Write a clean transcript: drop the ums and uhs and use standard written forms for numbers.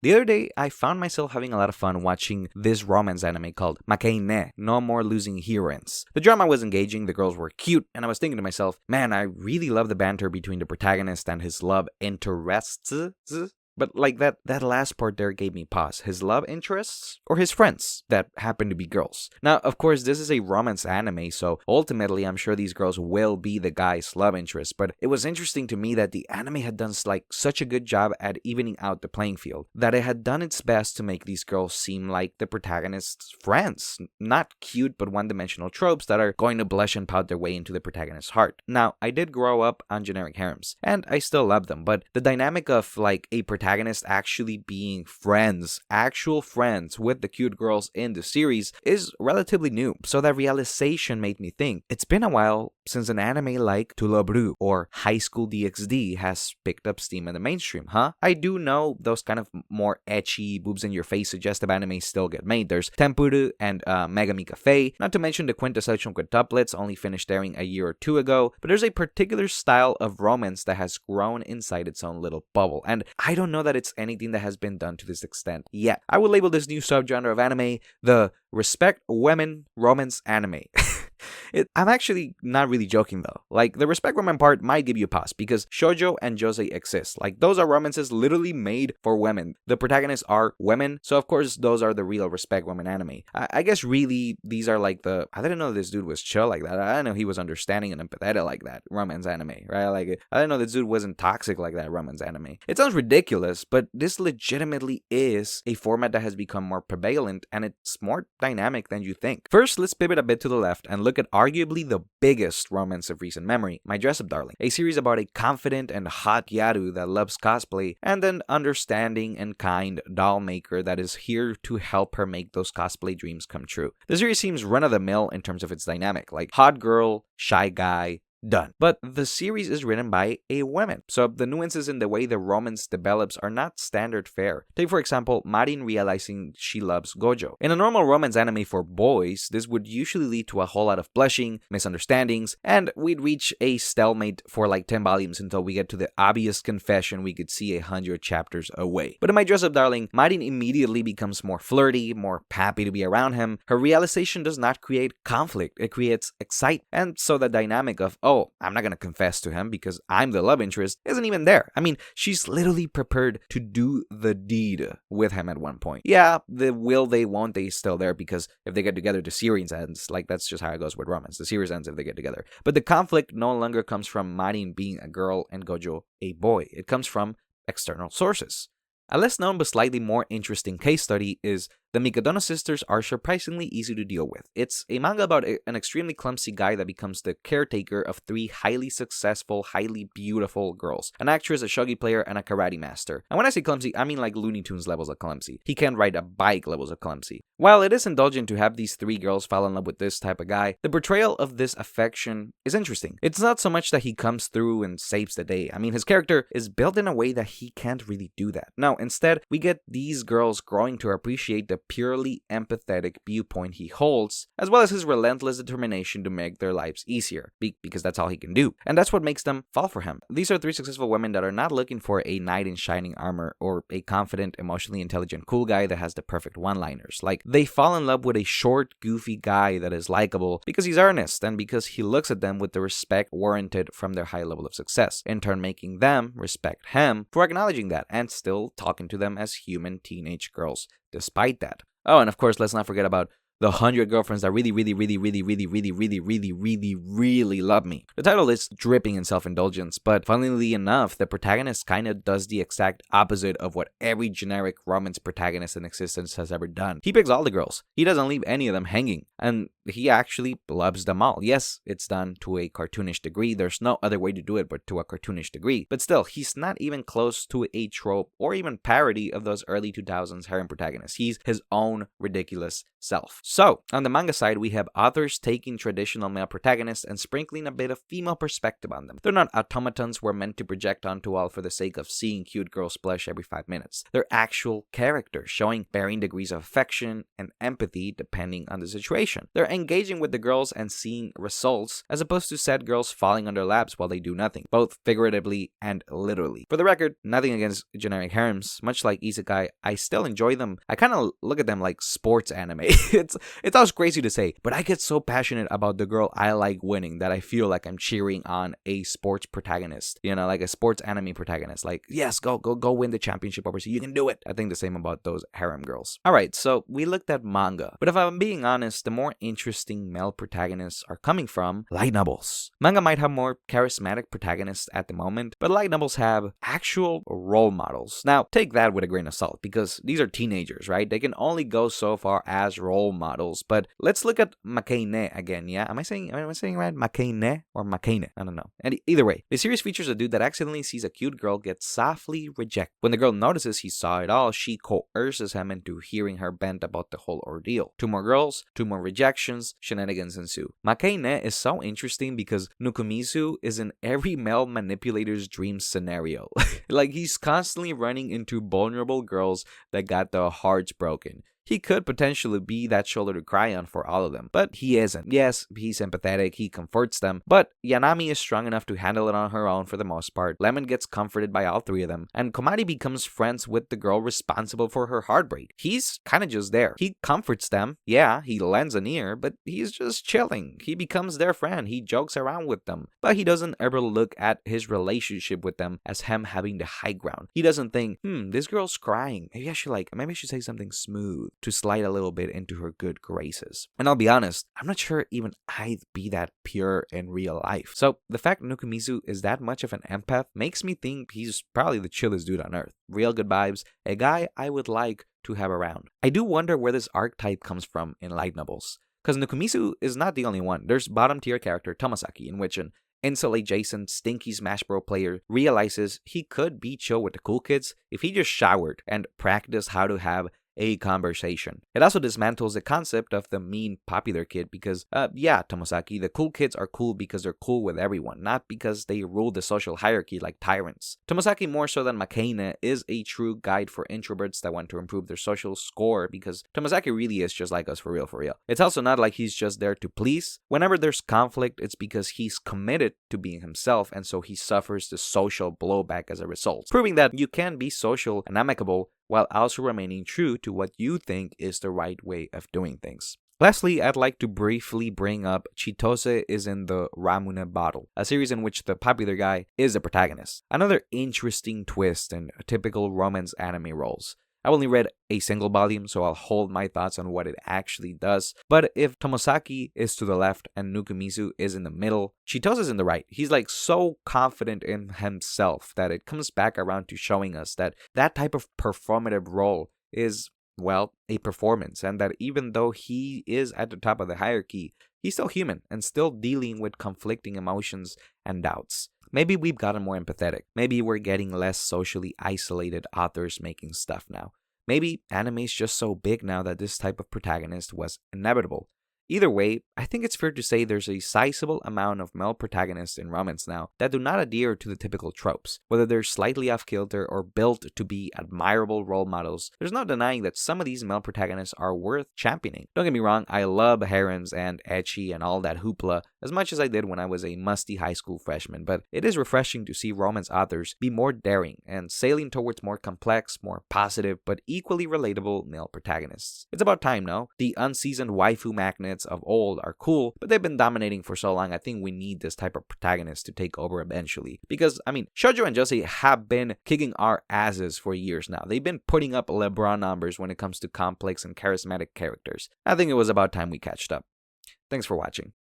The other day, I found myself having a lot of fun watching this romance anime called Makeine, No More Losing Heroines. The drama was engaging, the girls were cute, and I was thinking to myself, man, I really love the banter between the protagonist and his love interests. But like that last part there gave me pause. His love interests or his friends that happen to be girls. Now, of course, this is a romance anime, so ultimately I'm sure these girls will be the guy's love interest, but it was interesting to me that the anime had done such a good job at evening out the playing field, that it had done its best to make these girls seem like the protagonist's friends, not cute but one-dimensional tropes that are going to blush and pout their way into the protagonist's heart. Now, I did grow up on generic harems, and I still love them, but the dynamic of like a protagonist actually being friends, actual friends with the cute girls in the series is relatively new. So that realization made me think, it's been a while since an anime like To Le Bru or High School DxD has picked up steam in the mainstream, huh? I do know those kind of more ecchi, boobs in your face suggestive animes still get made. There's Tempuru and Megami Cafe, not to mention the quintessential quintuplets only finished airing a year or two ago, but there's a particular style of romance that has grown inside its own little bubble, and I don't know that it's anything that has been done to this extent yet. I would label this new subgenre of anime the respect women romance anime. I'm actually not really joking though. Like, the respect women part might give you a pause because shoujo and josei exist. Like, those are romances literally made for women. The protagonists are women, so of course those are the real respect women anime. I guess really these are like I didn't know this dude was chill like that. I didn't know he was understanding and empathetic like that romance anime, right? Like, I didn't know this dude wasn't toxic like that romance anime. It sounds ridiculous, but this legitimately is a format that has become more prevalent and it's more dynamic than you think. First, let's pivot a bit to the left and look at arguably the biggest romance of recent memory, My Dress-Up Darling, a series about a confident and hot yaru that loves cosplay and an understanding and kind doll maker that is here to help her make those cosplay dreams come true. The series seems run-of-the-mill in terms of its dynamic, like hot girl, shy guy, done. But the series is written by a woman, so the nuances in the way the romance develops are not standard fare. Take for example, Marin realizing she loves Gojo. In a normal romance anime for boys, this would usually lead to a whole lot of blushing, misunderstandings, and we'd reach a stalemate for like 10 volumes until we get to the obvious confession we could see 100 chapters away. But in My Dress-Up Darling, Marin immediately becomes more flirty, more happy to be around him. Her realization does not create conflict, it creates excitement. And so the dynamic of, oh, I'm not gonna confess to him because I'm the love interest, isn't even there. I mean, she's literally prepared to do the deed with him at one point. Yeah, the will they, won't they is still there because if they get together, the series ends. Like, that's just how it goes with romance. The series ends if they get together. But the conflict no longer comes from Marin being a girl and Gojo a boy. It comes from external sources. A less known but slightly more interesting case study is the Mikadono sisters are surprisingly easy to deal with. It's a manga about an extremely clumsy guy that becomes the caretaker of three highly successful, highly beautiful girls. An actress, a shogi player, and a karate master. And when I say clumsy, I mean like Looney Tunes levels of clumsy. He can't ride a bike levels of clumsy. While it is indulgent to have these three girls fall in love with this type of guy, the portrayal of this affection is interesting. It's not so much that he comes through and saves the day. I mean, his character is built in a way that he can't really do that. No, instead, we get these girls growing to appreciate the purely empathetic viewpoint he holds, as well as his relentless determination to make their lives easier, because that's all he can do. And that's what makes them fall for him. These are three successful women that are not looking for a knight in shining armor or a confident, emotionally intelligent, cool guy that has the perfect one-liners. Like, they fall in love with a short, goofy guy that is likable because he's earnest and because he looks at them with the respect warranted from their high level of success, in turn making them respect him for acknowledging that and still talking to them as human teenage girls despite that. Oh, and of course, let's not forget about the 100 girlfriends that really love me. The title is dripping in self-indulgence, but funnily enough, the protagonist kind of does the exact opposite of what every generic romance protagonist in existence has ever done. He picks all the girls. He doesn't leave any of them hanging, and he actually loves them all. Yes, it's done to a cartoonish degree. There's no other way to do it but to a cartoonish degree. But still, he's not even close to a trope or even parody of those early 2000s harem protagonists. He's his own ridiculous self. So, on the manga side, we have authors taking traditional male protagonists and sprinkling a bit of female perspective on them. They're not automatons we're meant to project onto all for the sake of seeing cute girls blush every 5 minutes. They're actual characters, showing varying degrees of affection and empathy depending on the situation. They're engaging with the girls and seeing results, as opposed to sad girls falling on their laps while they do nothing, both figuratively and literally. For the record, nothing against generic harems. Much like isekai, I still enjoy them. I kind of look at them like sports anime. It's always crazy to say, but I get so passionate about the girl I like winning that I feel like I'm cheering on a sports protagonist. You know, like a sports anime protagonist. Like, yes, go win the championship overseas. You can do it. I think the same about those harem girls. Alright, so we looked at manga. But if I'm being honest, the more interesting male protagonists are coming from light novels. Manga might have more charismatic protagonists at the moment, but light novels have actual role models. Now, take that with a grain of salt, because these are teenagers, right? They can only go so far as role models. But let's look at Makeine again, yeah? Am I saying right? Makeine or Makeine? I don't know. And either way, the series features a dude that accidentally sees a cute girl get softly rejected. When the girl notices he saw it all, she coerces him into hearing her bent about the whole ordeal. 2 more girls, 2 more rejections, shenanigans ensue. Makeine is so interesting because Nukumizu is in every male manipulator's dream scenario. Like, he's constantly running into vulnerable girls that got their hearts broken. He could potentially be that shoulder to cry on for all of them, but he isn't. Yes, he's empathetic, he comforts them, but Yanami is strong enough to handle it on her own for the most part. Lemon gets comforted by all 3 of them, and Komari becomes friends with the girl responsible for her heartbreak. He's kind of just there. He comforts them, yeah, he lends an ear, but he's just chilling. He becomes their friend, he jokes around with them, but he doesn't ever look at his relationship with them as him having the high ground. He doesn't think, this girl's crying. Maybe I should say something smooth to slide a little bit into her good graces. And I'll be honest, I'm not sure even I'd be that pure in real life. So the fact Nukumizu is that much of an empath makes me think he's probably the chillest dude on earth. Real good vibes, a guy I would like to have around. I do wonder where this archetype comes from in light novels, because Nukumizu is not the only one. There's bottom tier character Tomasaki, in which an incel adjacent stinky Smash Bros player realizes he could be chill with the cool kids if he just showered and practiced how to have a conversation. It also dismantles the concept of the mean popular kid because, Tomasaki, the cool kids are cool because they're cool with everyone, not because they rule the social hierarchy like tyrants. Tomasaki, more so than Makeine, is a true guide for introverts that want to improve their social score, because Tomasaki really is just like us for real. It's also not like he's just there to please. Whenever there's conflict, it's because he's committed to being himself, and so he suffers the social blowback as a result, proving that you can be social and amicable while also remaining true to what you think is the right way of doing things. Lastly, I'd like to briefly bring up Chitose is in the Ramune Bottle, a series in which the popular guy is the protagonist. Another interesting twist in typical romance anime roles. I've only read a single volume, so I'll hold my thoughts on what it actually does. But if Tomosaki is to the left and Nukumizu is in the middle, Chitose is in the right. He's like so confident in himself that it comes back around to showing us that that type of performative role is, well, a performance, and that even though he is at the top of the hierarchy, he's still human and still dealing with conflicting emotions and doubts. Maybe we've gotten more empathetic. Maybe we're getting less socially isolated authors making stuff now. Maybe anime's just so big now that this type of protagonist was inevitable. Either way, I think it's fair to say there's a sizable amount of male protagonists in romance now that do not adhere to the typical tropes. Whether they're slightly off-kilter or built to be admirable role models, there's no denying that some of these male protagonists are worth championing. Don't get me wrong, I love harems and ecchi and all that hoopla as much as I did when I was a musty high school freshman, but it is refreshing to see romance authors be more daring and sailing towards more complex, more positive, but equally relatable male protagonists. It's about time, no? The unseasoned waifu magnets of old are cool, but they've been dominating for so long. I think we need this type of protagonist to take over eventually. Because, shoujo and josei have been kicking our asses for years now. They've been putting up LeBron numbers when it comes to complex and charismatic characters. I think it was about time we catched up. Thanks for watching.